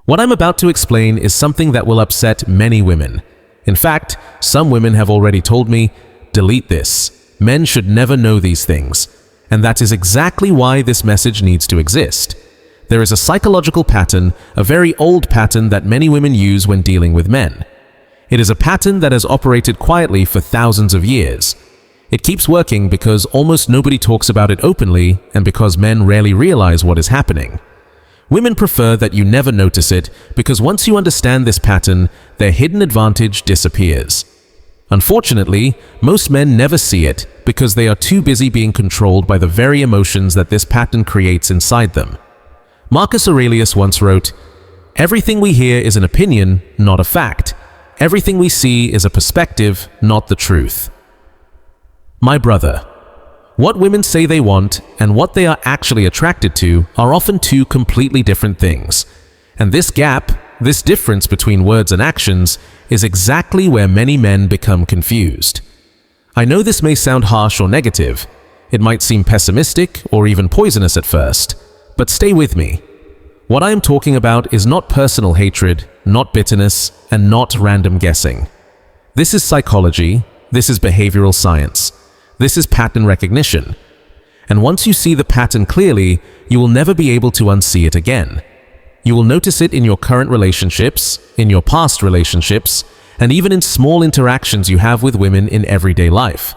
What I'm about to explain is something that will upset many women. In fact, some women have already told me, delete this. Men should never know these things. And that is exactly why this message needs to exist. There is a psychological pattern, a very old pattern that many women use when dealing with men. It is a pattern that has operated quietly for thousands of years. It keeps working because almost nobody talks about it openly and because men rarely realize what is happening. Women prefer that you never notice it because once you understand this pattern, their hidden advantage disappears. Unfortunately, most men never see it because they are too busy being controlled by the very emotions that this pattern creates inside them. Marcus Aurelius once wrote, "Everything we hear is an opinion, not a fact. Everything we see is a perspective, not the truth." My brother, what women say they want and what they are actually attracted to are often two completely different things. And this gap, this difference between words and actions, is exactly where many men become confused. I know this may sound harsh or negative. It might seem pessimistic or even poisonous at first. But stay with me. What I am talking about is not personal hatred, not bitterness, and not random guessing. This is psychology. This is behavioral science. This is pattern recognition. And once you see the pattern clearly, you will never be able to unsee it again. You will notice it in your current relationships, in your past relationships, and even in small interactions you have with women in everyday life.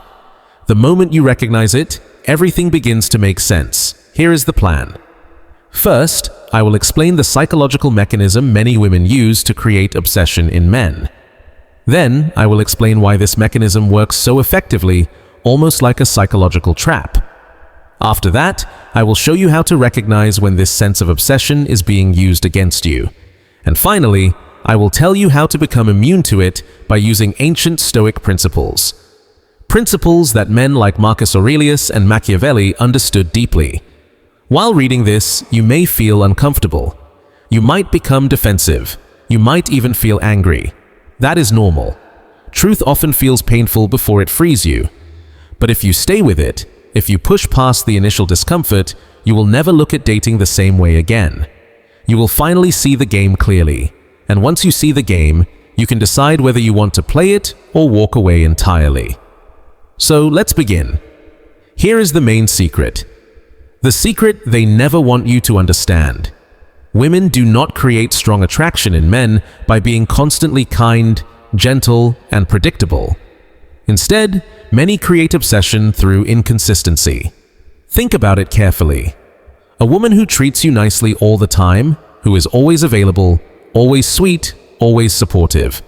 The moment you recognize it, everything begins to make sense. Here is the plan. First, I will explain the psychological mechanism many women use to create obsession in men. Then, I will explain why this mechanism works so effectively, almost like a psychological trap. After that, I will show you how to recognize when this sense of obsession is being used against you. And finally, I will tell you how to become immune to it by using ancient Stoic principles. Principles that men like Marcus Aurelius and Machiavelli understood deeply. While reading this, you may feel uncomfortable. You might become defensive. You might even feel angry. That is normal. Truth often feels painful before it frees you. But if you stay with it, if you push past the initial discomfort, you will never look at dating the same way again. You will finally see the game clearly. And once you see the game, you can decide whether you want to play it or walk away entirely. So let's begin. Here is the main secret. The secret they never want you to understand. Women do not create strong attraction in men by being constantly kind, gentle, and predictable. Instead, many create obsession through inconsistency. Think about it carefully. A woman who treats you nicely all the time, who is always available, always sweet, always supportive.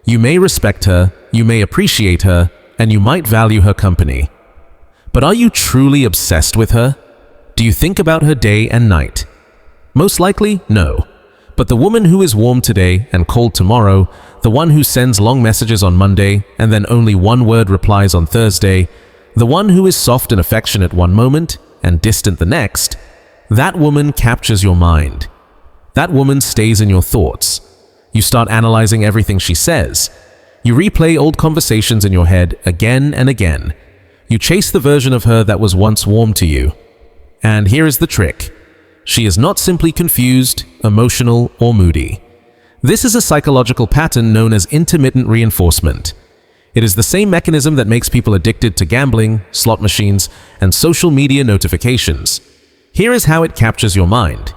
You may respect her, you may appreciate her, and you might value her company. But are you truly obsessed with her? Do you think about her day and night? Most likely, no. But the woman who is warm today and cold tomorrow, the one who sends long messages on Monday and then only one word replies on Thursday, the one who is soft and affectionate one moment and distant the next, that woman captures your mind. That woman stays in your thoughts. You start analyzing everything she says. You replay old conversations in your head again and again. You chase the version of her that was once warm to you. And here is the trick. She is not simply confused, emotional, or moody. This is a psychological pattern known as intermittent reinforcement. It is the same mechanism that makes people addicted to gambling, slot machines, and social media notifications. Here is how it captures your mind.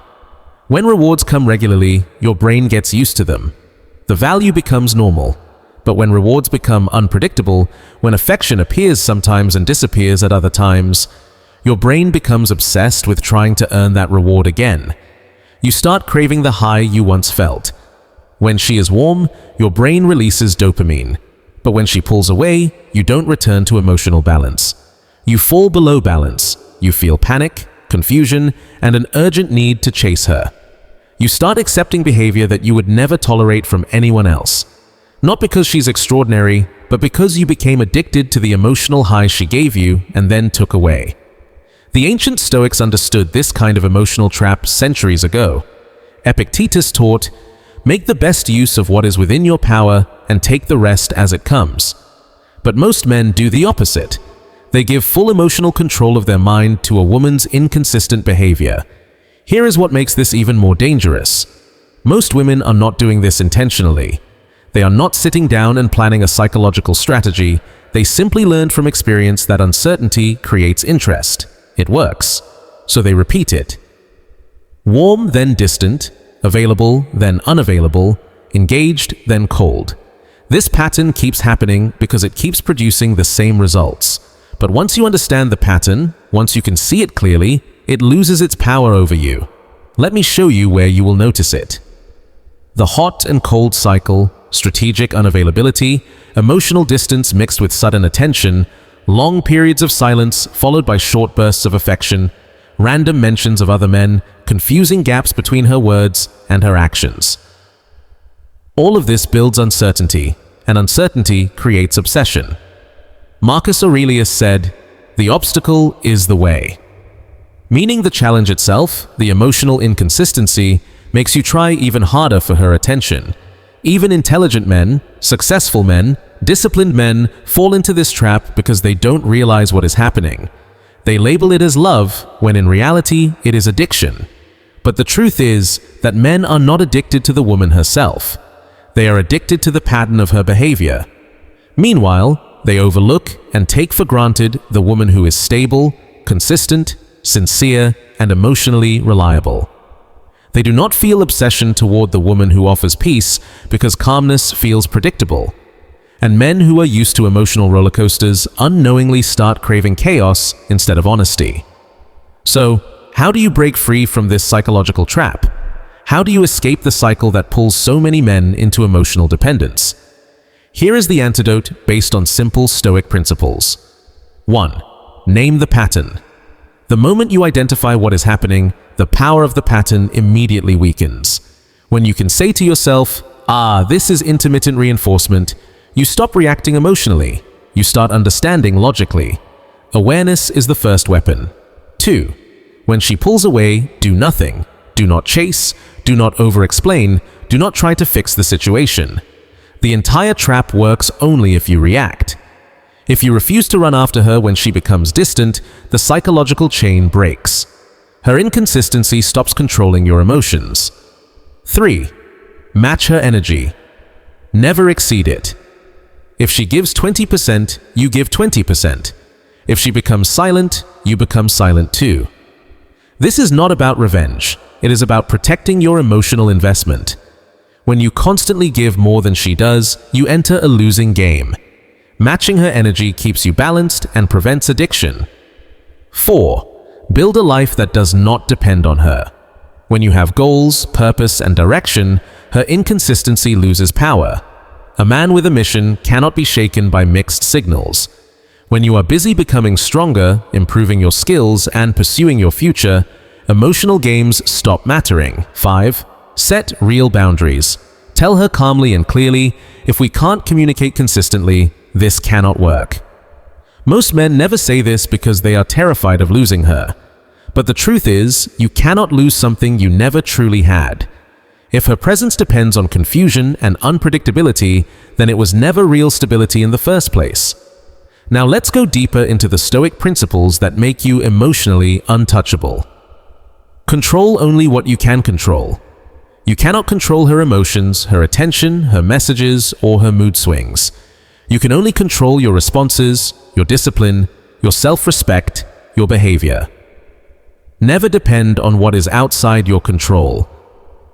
When rewards come regularly, your brain gets used to them. The value becomes normal. But when rewards become unpredictable, when affection appears sometimes and disappears at other times, your brain becomes obsessed with trying to earn that reward again. You start craving the high you once felt. When she is warm, your brain releases dopamine. But when she pulls away, you don't return to emotional balance. You fall below balance. You feel panic, confusion, and an urgent need to chase her. You start accepting behavior that you would never tolerate from anyone else. Not because she's extraordinary, but because you became addicted to the emotional high she gave you and then took away. The ancient Stoics understood this kind of emotional trap centuries ago. Epictetus taught, "Make the best use of what is within your power and take the rest as it comes." But most men do the opposite. They give full emotional control of their mind to a woman's inconsistent behavior. Here is what makes this even more dangerous. Most women are not doing this intentionally. They are not sitting down and planning a psychological strategy. They simply learned from experience that uncertainty creates interest. It works. So they repeat it. Warm, then distant, available, then unavailable, engaged, then cold. This pattern keeps happening because it keeps producing the same results. But once you understand the pattern, once you can see it clearly, it loses its power over you. Let me show you where you will notice it. The hot and cold cycle, strategic unavailability, emotional distance mixed with sudden attention, long periods of silence followed by short bursts of affection, random mentions of other men, confusing gaps between her words and her actions. All of this builds uncertainty, and uncertainty creates obsession. Marcus Aurelius said, "The obstacle is the way." Meaning the challenge itself, the emotional inconsistency, makes you try even harder for her attention. Even intelligent men, successful men, disciplined men fall into this trap because they don't realize what is happening. They label it as love, when in reality it is addiction. But the truth is that men are not addicted to the woman herself. They are addicted to the pattern of her behavior. Meanwhile, they overlook and take for granted the woman who is stable, consistent, sincere, and emotionally reliable. They do not feel obsession toward the woman who offers peace because calmness feels predictable. And men who are used to emotional roller coasters unknowingly start craving chaos instead of honesty. So, how do you break free from this psychological trap? How do you escape the cycle that pulls so many men into emotional dependence? Here is the antidote based on simple Stoic principles. 1. Name the pattern. The moment you identify what is happening, the power of the pattern immediately weakens. When you can say to yourself, this is intermittent reinforcement, you stop reacting emotionally. You start understanding logically. Awareness is the first weapon. 2. When she pulls away, do nothing. Do not chase. Do not over-explain. Do not try to fix the situation. The entire trap works only if you react. If you refuse to run after her when she becomes distant, the psychological chain breaks. Her inconsistency stops controlling your emotions. 3. Match her energy. Never exceed it. If she gives 20%, you give 20%. If she becomes silent, you become silent too. This is not about revenge. It is about protecting your emotional investment. When you constantly give more than she does, you enter a losing game. Matching her energy keeps you balanced and prevents addiction. 4. Build a life that does not depend on her. When you have goals, purpose, and direction, her inconsistency loses power. A man with a mission cannot be shaken by mixed signals. When you are busy becoming stronger, improving your skills, and pursuing your future, emotional games stop mattering. 5. Set real boundaries. Tell her calmly and clearly, if we can't communicate consistently, this cannot work. Most men never say this because they are terrified of losing her. But the truth is, you cannot lose something you never truly had. If her presence depends on confusion and unpredictability, then it was never real stability in the first place. Now let's go deeper into the Stoic principles that make you emotionally untouchable. Control only what you can control. You cannot control her emotions, her attention, her messages, or her mood swings. You can only control your responses, your discipline, your self-respect, your behavior. Never depend on what is outside your control.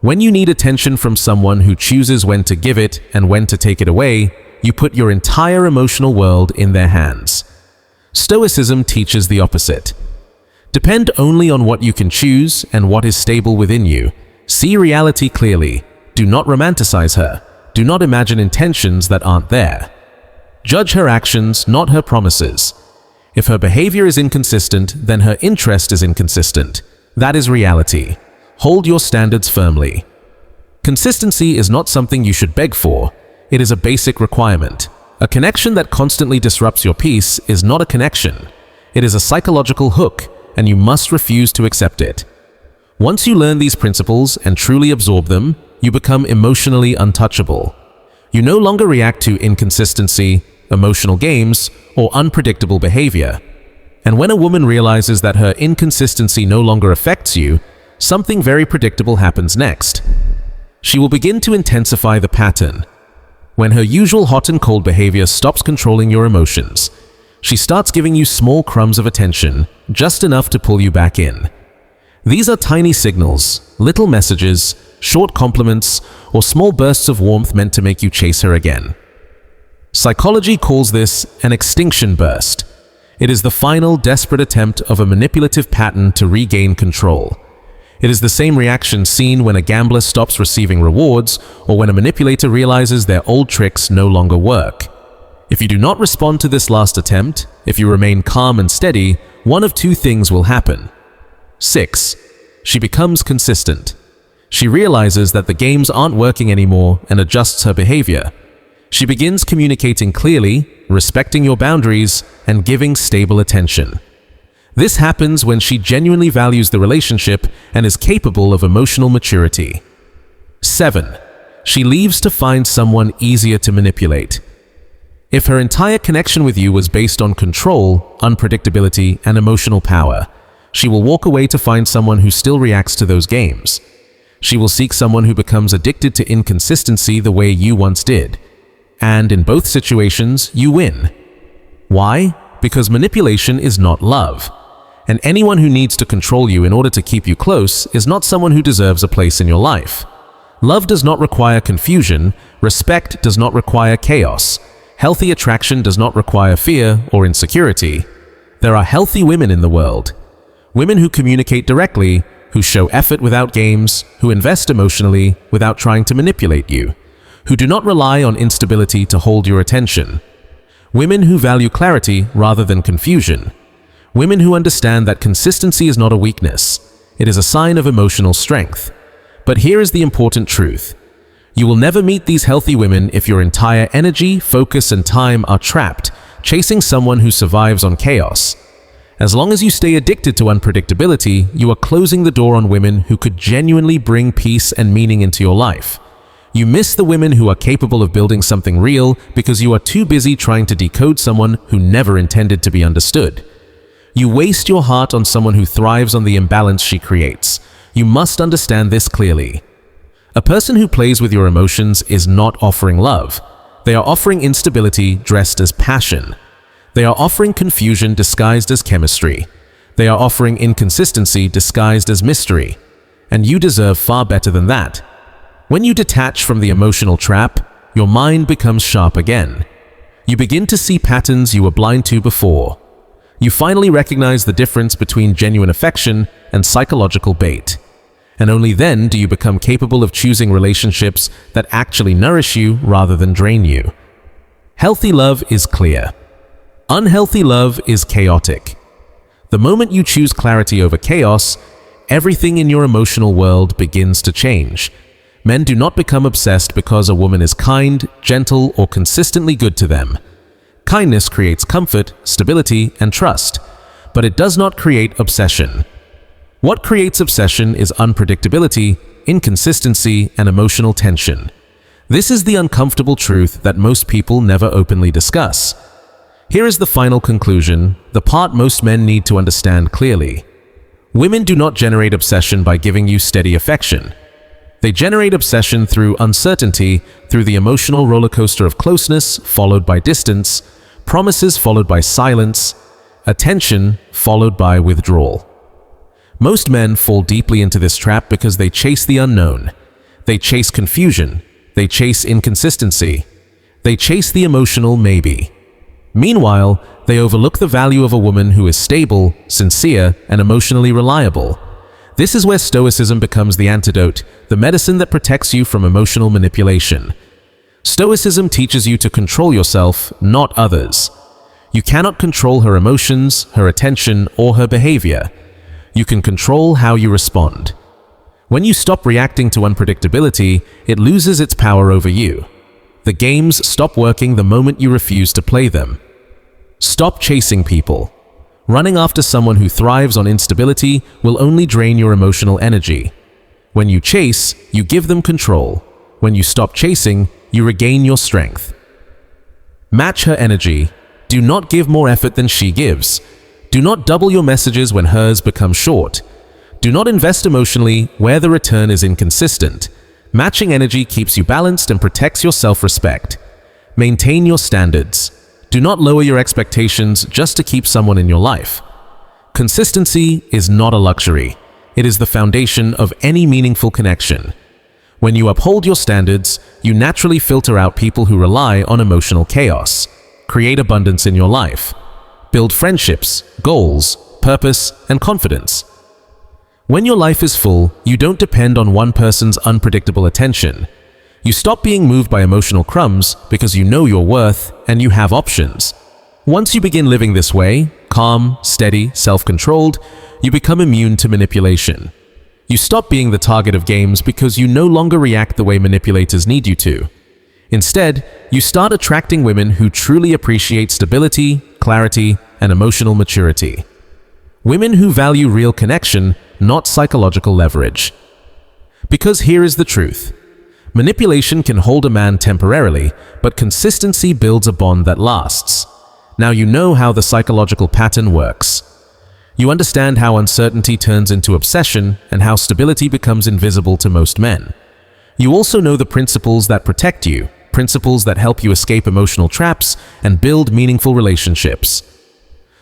When you need attention from someone who chooses when to give it and when to take it away, you put your entire emotional world in their hands. Stoicism teaches the opposite. Depend only on what you can choose and what is stable within you. See reality clearly. Do not romanticize her. Do not imagine intentions that aren't there. Judge her actions, not her promises. If her behavior is inconsistent, then her interest is inconsistent. That is reality. Hold your standards firmly. Consistency is not something you should beg for. It is a basic requirement. A connection that constantly disrupts your peace is not a connection. It is a psychological hook, and you must refuse to accept it. Once you learn these principles and truly absorb them, you become emotionally untouchable. You no longer react to inconsistency, emotional games, or unpredictable behavior. And when a woman realizes that her inconsistency no longer affects you, something very predictable happens next. She will begin to intensify the pattern. When her usual hot and cold behavior stops controlling your emotions, she starts giving you small crumbs of attention, just enough to pull you back in. These are tiny signals, little messages, short compliments, or small bursts of warmth meant to make you chase her again. Psychology calls this an extinction burst. It is the final, desperate attempt of a manipulative pattern to regain control. It is the same reaction seen when a gambler stops receiving rewards or when a manipulator realizes their old tricks no longer work. If you do not respond to this last attempt, if you remain calm and steady, one of two things will happen. 6. She becomes consistent. She realizes that the games aren't working anymore and adjusts her behavior. She begins communicating clearly, respecting your boundaries, and giving stable attention. This happens when she genuinely values the relationship and is capable of emotional maturity. 7. She leaves to find someone easier to manipulate. If her entire connection with you was based on control, unpredictability, and emotional power, she will walk away to find someone who still reacts to those games. She will seek someone who becomes addicted to inconsistency the way you once did. And in both situations, you win. Why? Because manipulation is not love. And anyone who needs to control you in order to keep you close is not someone who deserves a place in your life. Love does not require confusion, respect does not require chaos, healthy attraction does not require fear or insecurity. There are healthy women in the world. Women who communicate directly, who show effort without games, who invest emotionally without trying to manipulate you, who do not rely on instability to hold your attention. Women who value clarity rather than confusion. Women who understand that consistency is not a weakness, it is a sign of emotional strength. But here is the important truth. You will never meet these healthy women if your entire energy, focus, and time are trapped, chasing someone who survives on chaos. As long as you stay addicted to unpredictability, you are closing the door on women who could genuinely bring peace and meaning into your life. You miss the women who are capable of building something real because you are too busy trying to decode someone who never intended to be understood. You waste your heart on someone who thrives on the imbalance she creates. You must understand this clearly. A person who plays with your emotions is not offering love. They are offering instability dressed as passion. They are offering confusion disguised as chemistry. They are offering inconsistency disguised as mystery. And you deserve far better than that. When you detach from the emotional trap, your mind becomes sharp again. You begin to see patterns you were blind to before. You finally recognize the difference between genuine affection and psychological bait. And only then do you become capable of choosing relationships that actually nourish you rather than drain you. Healthy love is clear. Unhealthy love is chaotic. The moment you choose clarity over chaos, everything in your emotional world begins to change. Men do not become obsessed because a woman is kind, gentle, or consistently good to them. Kindness creates comfort, stability, and trust, but it does not create obsession. What creates obsession is unpredictability, inconsistency, and emotional tension. This is the uncomfortable truth that most people never openly discuss. Here is the final conclusion, the part most men need to understand clearly. Women do not generate obsession by giving you steady affection. They generate obsession through uncertainty, through the emotional roller coaster of closeness followed by distance, promises followed by silence, attention followed by withdrawal. Most men fall deeply into this trap because they chase the unknown. They chase confusion. They chase inconsistency. They chase the emotional maybe. Meanwhile, they overlook the value of a woman who is stable, sincere, and emotionally reliable. This is where stoicism becomes the antidote, the medicine that protects you from emotional manipulation. Stoicism teaches you to control yourself, not others. You cannot control her emotions, her attention, or her behavior. You can control how you respond. When you stop reacting to unpredictability, it loses its power over you. The games stop working the moment you refuse to play them. Stop chasing people. Running after someone who thrives on instability will only drain your emotional energy. When you chase, you give them control. When you stop chasing, you regain your strength. Match her energy. Do not give more effort than she gives. Do not double your messages when hers become short. Do not invest emotionally where the return is inconsistent. Matching energy keeps you balanced and protects your self-respect. Maintain your standards. Do not lower your expectations just to keep someone in your life. Consistency is not a luxury. It is the foundation of any meaningful connection. When you uphold your standards, you naturally filter out people who rely on emotional chaos. Create abundance in your life. Build friendships, goals, purpose, and confidence. When your life is full, you don't depend on one person's unpredictable attention. You stop being moved by emotional crumbs because you know your worth and you have options. Once you begin living this way, calm, steady, self-controlled, you become immune to manipulation. You stop being the target of games because you no longer react the way manipulators need you to. Instead, you start attracting women who truly appreciate stability, clarity, and emotional maturity. Women who value real connection, not psychological leverage. Because here is the truth. Manipulation can hold a man temporarily, but consistency builds a bond that lasts. Now you know how the psychological pattern works. You understand how uncertainty turns into obsession and how stability becomes invisible to most men. You also know the principles that protect you, principles that help you escape emotional traps and build meaningful relationships.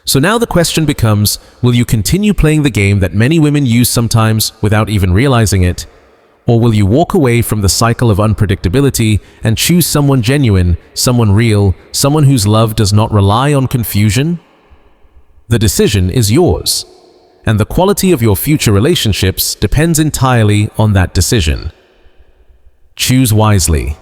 So now the question becomes, will you continue playing the game that many women use sometimes without even realizing it? Or will you walk away from the cycle of unpredictability and choose someone genuine, someone real, someone whose love does not rely on confusion? The decision is yours, and the quality of your future relationships depends entirely on that decision. Choose wisely.